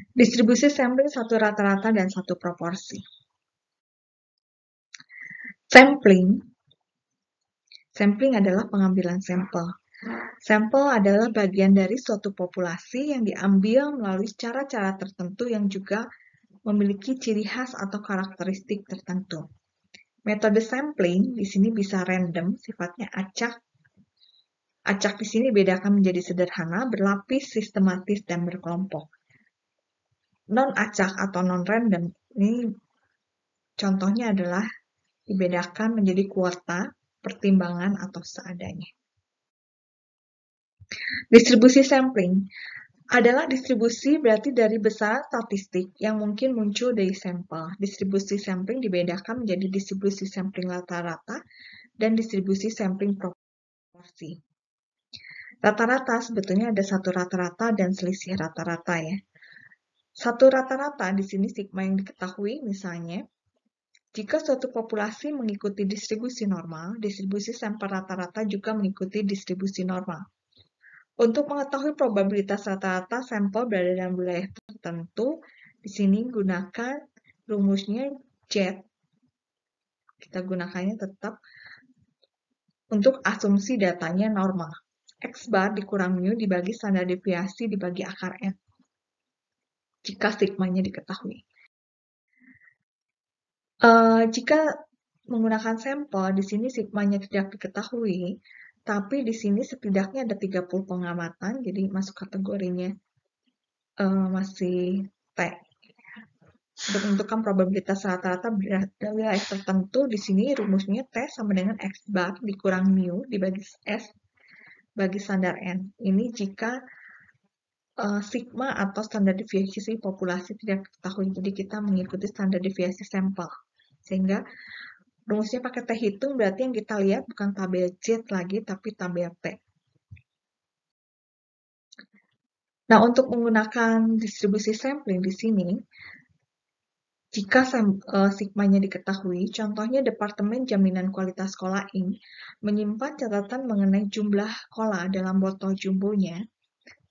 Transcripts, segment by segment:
Distribusi sampling satu rata-rata dan satu proporsi. Sampling adalah pengambilan sampel. Sampel adalah bagian dari suatu populasi yang diambil melalui cara-cara tertentu yang juga memiliki ciri khas atau karakteristik tertentu. Metode sampling di sini bisa random, sifatnya acak. Acak di sini bedakan menjadi sederhana, berlapis, sistematis, dan berkelompok. Non-acak atau non-random ini contohnya adalah dibedakan menjadi kuota, pertimbangan, atau seadanya. Distribusi sampling adalah distribusi berarti dari besar statistik yang mungkin muncul dari sampel. Distribusi sampling dibedakan menjadi distribusi sampling rata-rata dan distribusi sampling proporsi. Rata-rata sebetulnya ada satu rata-rata dan selisih rata-rata ya. Satu rata-rata di sini sigma yang diketahui misalnya, jika suatu populasi mengikuti distribusi normal, distribusi sampel rata-rata juga mengikuti distribusi normal. Untuk mengetahui probabilitas rata-rata sampel berada dalam wilayah tertentu, di sini gunakan rumusnya Z. Kita gunakannya tetap untuk asumsi datanya normal. X bar dikurang mu dibagi standar deviasi dibagi akar N. Jika sigmanya diketahui. Jika menggunakan sampel, di sini sigmanya tidak diketahui, tapi di sini setidaknya ada 30 pengamatan, jadi masuk kategorinya masih T. Untuk menentukan probabilitas rata-rata pada wilayah tertentu, di sini rumusnya T sama dengan X bar dikurang mu dibagi S bagi standar N. Ini jika sigma atau standar deviasi populasi tidak diketahui, jadi kita mengikuti standar deviasi sampel. Sehingga rumusnya pakai T hitung, berarti yang kita lihat bukan tabel Z lagi, tapi tabel T. Nah, untuk menggunakan distribusi sampling di sini, jika sigmanya diketahui, contohnya Departemen Jaminan Kualitas Kola Inc. menyimpan catatan mengenai jumlah kola dalam botol jumbonya.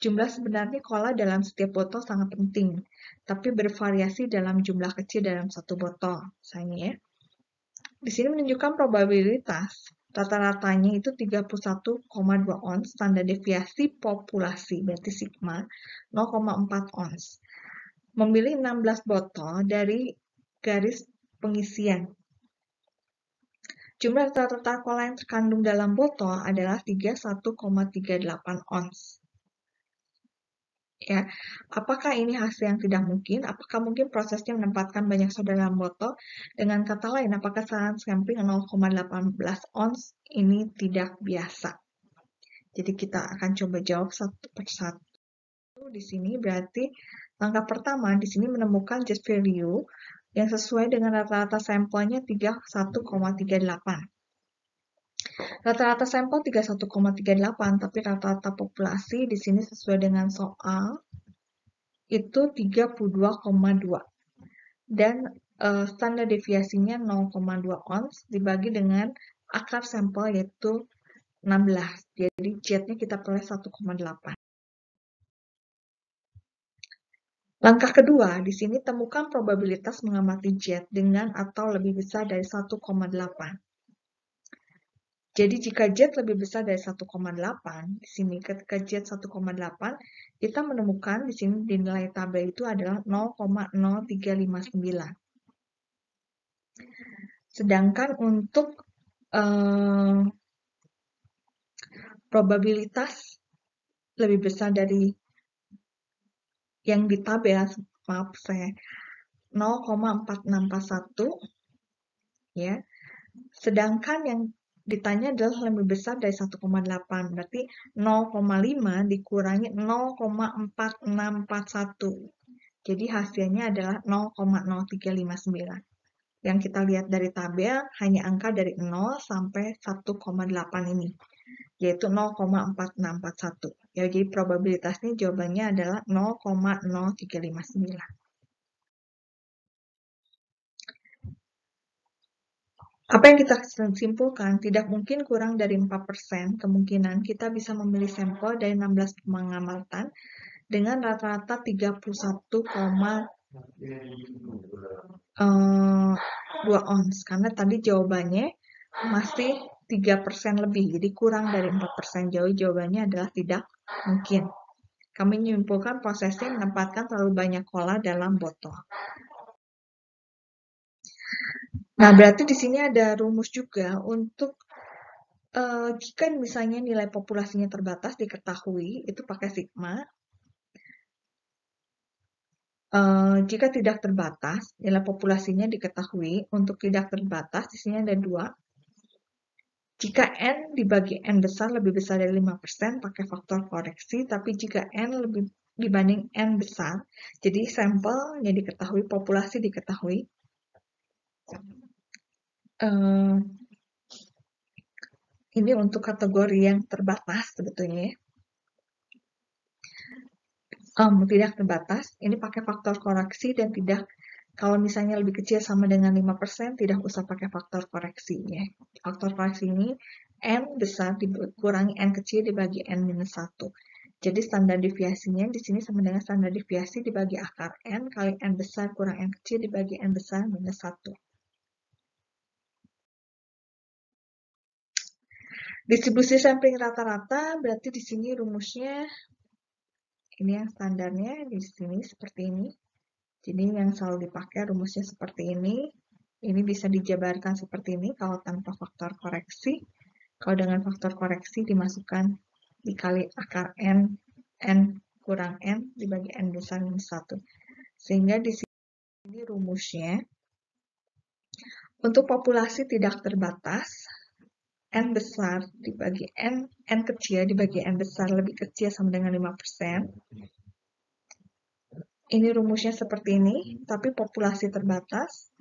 Jumlah sebenarnya kola dalam setiap botol sangat penting, tapi bervariasi dalam jumlah kecil dalam satu botol. Misalnya ya. Di sini menunjukkan probabilitas rata-ratanya itu 31,2 ons, standar deviasi populasi, berarti sigma, 0,4 ons. Memilih 16 botol dari garis pengisian. Jumlah rata-rata kola yang terkandung dalam botol adalah 31,38 ons. Ya, apakah ini hasil yang tidak mungkin? Apakah mungkin prosesnya menempatkan banyak soda dalam botol? Dengan kata lain, apakah sampling 0,18 ons ini tidak biasa? Jadi kita akan coba jawab satu persatu. Di sini berarti langkah pertama di sini menemukan Z value yang sesuai dengan rata-rata sampelnya 31,38. Rata-rata sampel 31,38, tapi rata-rata populasi di sini sesuai dengan soal itu 32,2. Dan standar deviasinya 0,2 ons dibagi dengan akar sampel yaitu 16. Jadi Z-nya kita peroleh 1,8. Langkah kedua, di sini temukan probabilitas mengamati Z dengan atau lebih besar dari 1,8. Jadi jika Z lebih besar dari 1,8, di sini ketika Z 1,8, kita menemukan di sini di nilai tabel itu adalah 0,0359. Sedangkan untuk probabilitas lebih besar dari yang di tabel, maaf saya 0,4641 ya. Sedangkan yang ditanya adalah lebih besar dari 1,8, berarti 0,5 dikurangi 0,4641. Jadi hasilnya adalah 0,0359. Yang kita lihat dari tabel hanya angka dari 0 sampai 1,8 ini, yaitu 0,4641. Ya, jadi probabilitasnya jawabannya adalah 0,0359. Apa yang kita simpulkan, tidak mungkin kurang dari 4% kemungkinan kita bisa memilih sampel dari 16 pengamatan dengan rata-rata 31,2 ons. Karena tadi jawabannya masih 3% lebih, jadi kurang dari 4%. Jawabannya adalah tidak mungkin. Kami menyimpulkan prosesnya menempatkan terlalu banyak cola dalam botol. Nah, berarti di sini ada rumus juga untuk jika misalnya nilai populasinya terbatas diketahui, itu pakai sigma. Jika tidak terbatas, nilai populasinya diketahui. Untuk tidak terbatas, di sini ada 2. Jika N dibagi N besar lebih besar dari 5%, pakai faktor koreksi. Tapi jika N lebih dibanding N besar, jadi sampelnya diketahui, populasi diketahui. Ini untuk kategori yang terbatas sebetulnya ya. Tidak terbatas, ini pakai faktor koreksi dan tidak, kalau misalnya lebih kecil sama dengan 5%, tidak usah pakai faktor koreksi ya. Faktor koreksi ini N besar dikurangi N kecil dibagi N minus 1. Jadi standar deviasinya di sini sama dengan standar deviasi dibagi akar N kali N besar kurang N kecil dibagi N besar minus 1. Distribusi sampling rata-rata berarti di sini rumusnya ini yang standarnya di sini seperti ini. Jadi yang selalu dipakai rumusnya seperti ini. Ini bisa dijabarkan seperti ini kalau tanpa faktor koreksi. Kalau dengan faktor koreksi dimasukkan dikali akar N, N kurang N dibagi N besar minus 1. Sehingga di sini rumusnya untuk populasi tidak terbatas, N besar dibagi N kecil dibagi N besar lebih kecil sama dengan 5%. Ini rumusnya seperti ini, tapi populasi terbatas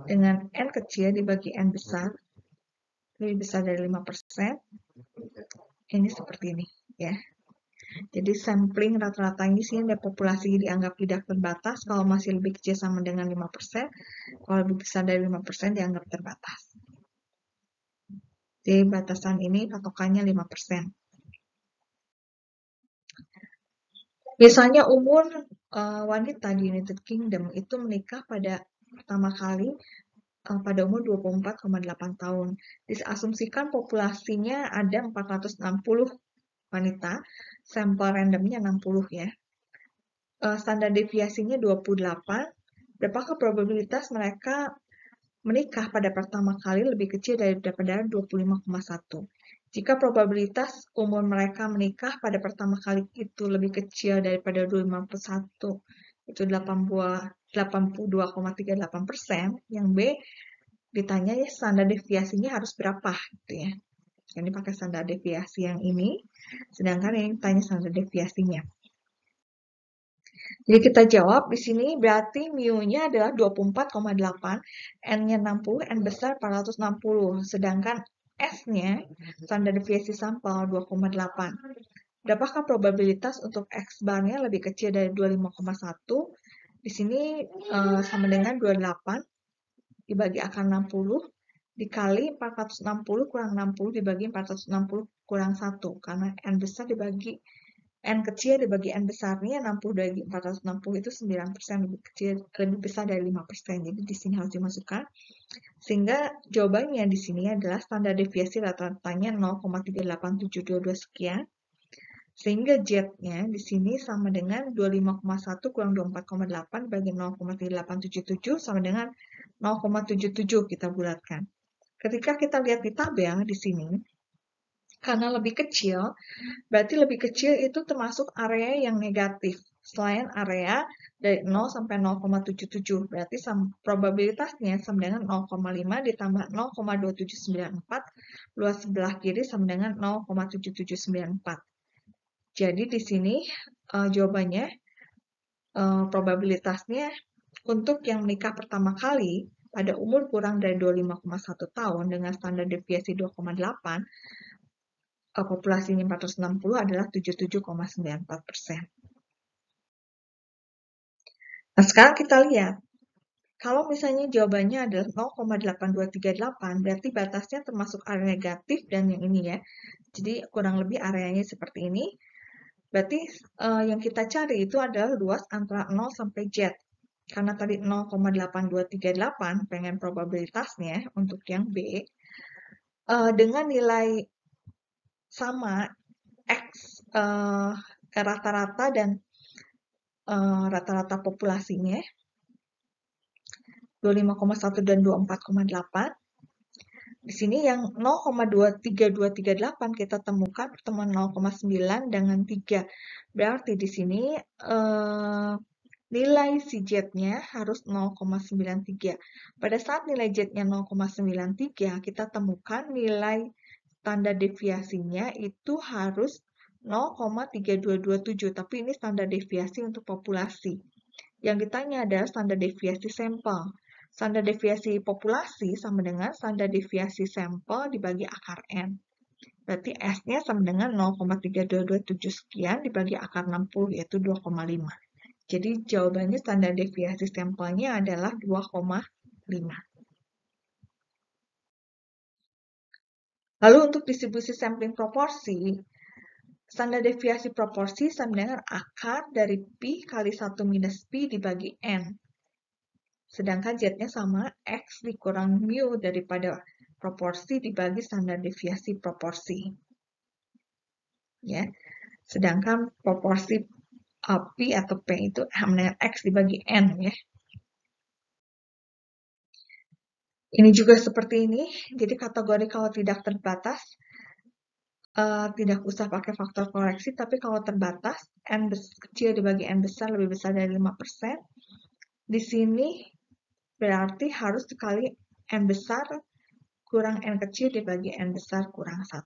dengan N kecil dibagi N besar, lebih besar dari 5%. Ini seperti ini, ya. Jadi sampling rata-ratanya sini ada populasi dianggap tidak terbatas, kalau masih lebih kecil sama dengan 5%, kalau lebih besar dari 5% dianggap terbatas. Jadi batasan ini patokannya 5%. Misalnya umur wanita di United Kingdom itu menikah pada pertama kali pada umur 24,8 tahun. Diasumsikan populasinya ada 460 wanita, sampel randomnya 60 ya. Standar deviasinya 28. Berapakah probabilitas mereka menikah pada pertama kali lebih kecil daripada 25,1? Jika probabilitas umur mereka menikah pada pertama kali itu lebih kecil daripada 25,1, itu 82,38%, yang B ditanya ya standar deviasinya harus berapa gitu ya. Ini pakai standar deviasi yang ini, sedangkan yang tanya standar deviasinya. Jadi kita jawab di sini berarti mu-nya adalah 24,8, N-nya 60, N besar 460, sedangkan S-nya standar deviasi sampel 2,8. Berapakah probabilitas untuk X bar-nya lebih kecil dari 25,1? Di sini sama dengan 28 dibagi akar 60 dikali 460 kurang 60 dibagi 460 kurang 1. Karena N besar dibagi N kecil dibagi N besarnya 60 dari 460 itu 9% lebih kecil, lebih besar dari 5%. Jadi di sini harus dimasukkan. Sehingga jawabannya di sini adalah standar deviasi rata-ratanya 0,38722 sekian. Sehingga Z-nya di sini sama dengan 25,1 kurang 24,8 bagi 0,3877 sama dengan 0,77 kita bulatkan. Ketika kita lihat di tabel di sini, karena lebih kecil, berarti lebih kecil itu termasuk area yang negatif. Selain area dari 0 sampai 0,77, berarti probabilitasnya sama dengan 0,5 ditambah 0,2794, luas sebelah kiri sama dengan 0,7794. Jadi di sini jawabannya probabilitasnya untuk yang menikah pertama kali pada umur kurang dari 25,1 tahun dengan standar deviasi 2,8, populasinya 460 adalah 77,94%. Nah, sekarang kita lihat. Kalau misalnya jawabannya adalah 0,8238, berarti batasnya termasuk area negatif dan yang ini ya. Jadi kurang lebih areanya seperti ini. Berarti yang kita cari itu adalah luas antara 0 sampai Z. Karena tadi 0,8238 pengen probabilitasnya untuk yang B, dengan nilai sama X rata-rata dan rata-rata populasinya 25,1 dan 24,8. Di sini yang 0,23238 kita temukan pertemuan 0,9 dengan 3. Berarti di sini nilai si Z-nya harus 0,93. Pada saat nilai Z-nya 0,93, kita temukan nilai standar deviasinya itu harus 0,3227, tapi ini standar deviasi untuk populasi. Yang ditanya adalah standar deviasi sampel. Standar deviasi populasi sama dengan standar deviasi sampel dibagi akar N. Berarti S-nya sama dengan 0,3227 sekian dibagi akar 60, yaitu 2,5. Jadi jawabannya standar deviasi sampelnya adalah 2,5. Lalu untuk distribusi sampling proporsi, standar deviasi proporsi sama dengan akar dari Pi kali 1 minus Pi dibagi N. Sedangkan Z-nya sama, X dikurang mu daripada proporsi dibagi standar deviasi proporsi. Ya. Sedangkan proporsi Pi atau P itu sama dengan X dibagi N. Ya. Ini juga seperti ini, jadi kategori kalau tidak terbatas, tidak usah pakai faktor koreksi, tapi kalau terbatas, N kecil dibagi N besar lebih besar dari 5%, di sini berarti harus dikali N besar kurang N kecil dibagi N besar kurang 1.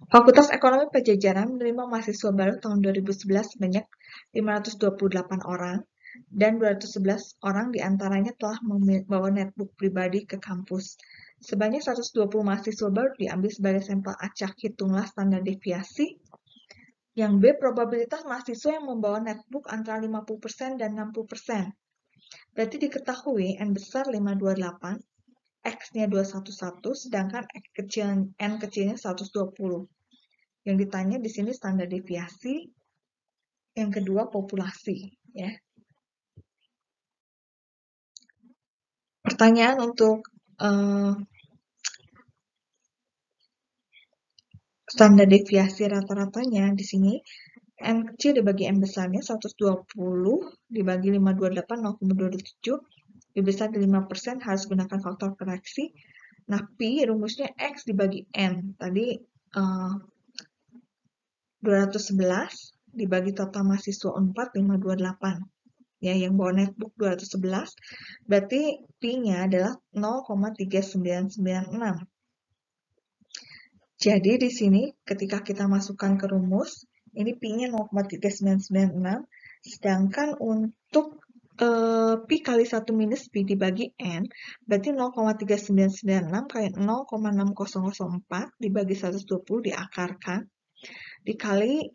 Fakultas Ekonomi Pajajaran menerima mahasiswa baru tahun 2011 sebanyak 528 orang, dan 211 orang diantaranya telah membawa netbook pribadi ke kampus. Sebanyak 120 mahasiswa baru diambil sebagai sampel acak, hitunglah standar deviasi. Yang B, probabilitas mahasiswa yang membawa netbook antara 50% dan 60%. Berarti diketahui N besar 528, X-nya 211, sedangkan N kecilnya 120. Yang ditanya di sini standar deviasi, yang kedua populasi. Ya. Pertanyaan untuk standar deviasi rata-ratanya di sini, N kecil dibagi N besarnya 120 dibagi 528, 0,27, lebih besar dari 5% harus gunakan faktor koreksi. Nah, Pi rumusnya X dibagi N. Tadi 211 dibagi total mahasiswa 4, 528. Ya, yang bawa netbook 211, berarti Pi-nya adalah 0,3996. Jadi di sini ketika kita masukkan ke rumus, ini Pi-nya 0,3996, sedangkan untuk Pi kali 1 minus Pi dibagi N, berarti 0,3996 kali 0,6004 dibagi 120 diakarkan, dikali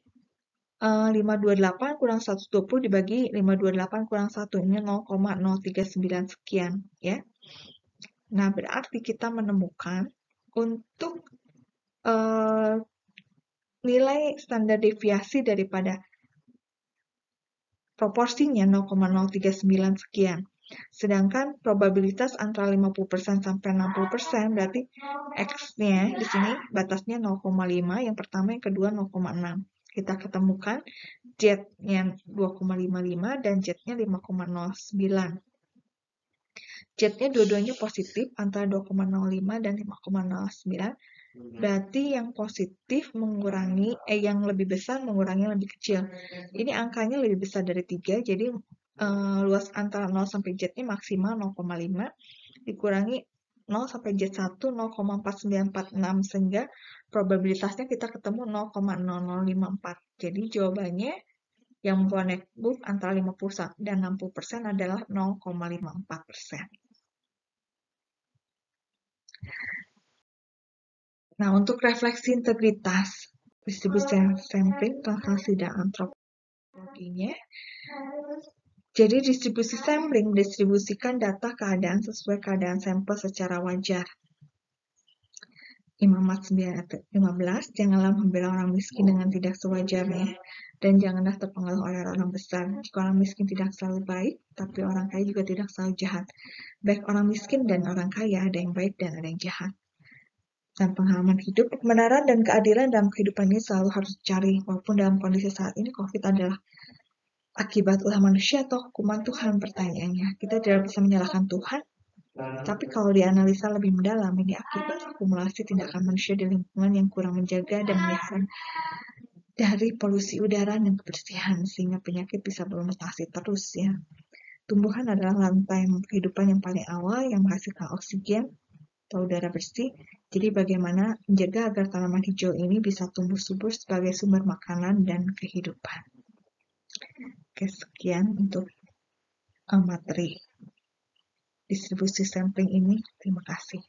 528 kurang 120 dibagi 528 kurang 1, ini 0,039 sekian. Ya. Nah, berarti kita menemukan untuk nilai standar deviasi daripada proporsinya 0,039 sekian. Sedangkan probabilitas antara 50% sampai 60% berarti X-nya di sini batasnya 0,5, yang pertama, yang kedua 0,6. Kita ketemukan Z-nya 2,55 dan Z-nya 5,09. Z-nya dua-duanya positif antara 2,05 dan 5,09. Berarti yang positif mengurangi, yang lebih besar mengurangi yang lebih kecil. Ini angkanya lebih besar dari 3, jadi luas antara 0 sampai Z-nya maksimal 0,5, dikurangi 0 sampai Z1 0,4946, sehingga probabilitasnya kita ketemu 0,0054. Jadi jawabannya yang membawa netbook antara 50 dan 60% adalah 0,54%. Nah, untuk refleksi integritas, distribusi sampling, transaksi, dan antropologinya. Jadi distribusi sampling mendistribusikan data keadaan sesuai keadaan sampel secara wajar. Imamat 9:15, janganlah membela orang miskin dengan tidak sewajarnya, dan janganlah terpengaruh oleh orang besar. Jika orang miskin tidak selalu baik, tapi orang kaya juga tidak selalu jahat. Baik orang miskin dan orang kaya, ada yang baik dan ada yang jahat. Dan pengalaman hidup, kebenaran dan keadilan dalam kehidupan ini selalu harus dicari, walaupun dalam kondisi saat ini COVID adalah akibat ulah manusia atau hukuman Tuhan. Pertanyaannya, kita tidak bisa menyalahkan Tuhan, tapi kalau dianalisa lebih mendalam, ini akibat akumulasi tindakan manusia di lingkungan yang kurang menjaga dan melihara dari polusi udara dan kebersihan, sehingga penyakit bisa bermutasi terus ya. Tumbuhan adalah lantai kehidupan yang paling awal yang menghasilkan oksigen atau udara bersih. Jadi bagaimana menjaga agar tanaman hijau ini bisa tumbuh subur sebagai sumber makanan dan kehidupan. Oke, sekian untuk materi distribusi sampling ini. Terima kasih.